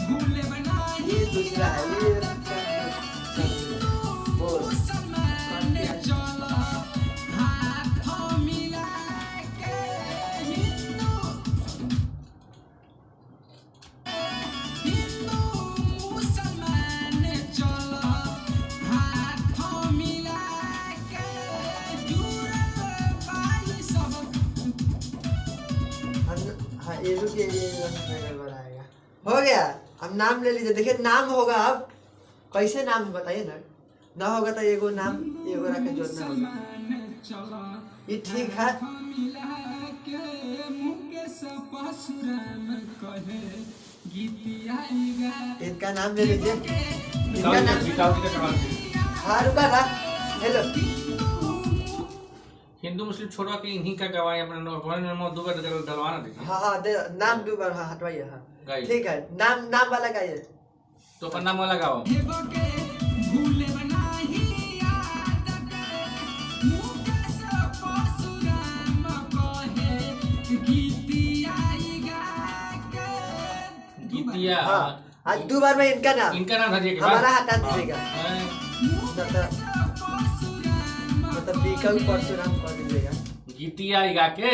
ये दूसरा है ये बोल हाँ ये रुकिए ये बनाएगा हो गया। अब नाम ले लीजिए, देखिए नाम होगा। अब कैसे नाम है बताइए ना, ना होगा तो एगो नाम एगो रख के जोड़ना होगा। ये ठीक है। इनका नाम ले लीजिए, इनका नाम हाँ रुका ना। हेलो हिंदू मुस्लिम छोड़वा के इन्हीं का गवाही अपना नंबर दो बार डलवाना दीजिए। हाँ नाम दो बार हाँ हटवाइए हाँ गाइए। ठीक है। नाम वाला गाइए तो अपन नाम वाला गाओ। गीतिया हाँ आज दो बार में इनका नाम धरिए हमारा हटा दीजिएगा। मतलब बीका भी परशुराम कर दीजिएगा। गीतिया गा के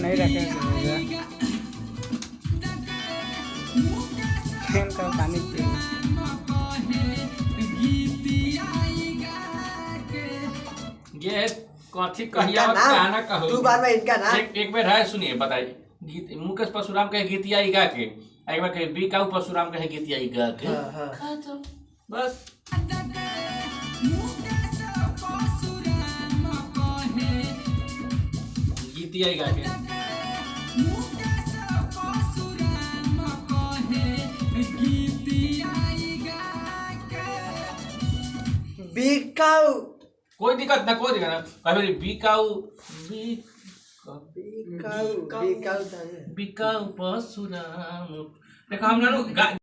नहीं रखे का पानी ये कथी कहिया गाना कहो दो बार में इनका नाम एक बार है सुनिए बताइए। गीत मुकेश परशुराम कहे गीतिया गा के, एक बार कहे बीकाऊ परशुराम कहे गीतिया गा के। हाँ। बस गीतिया गा के बीकाऊ कोई दिक्कत ना कहे बीकाऊ बीकाऊ बीकाऊ परशुराम देखो हम लोग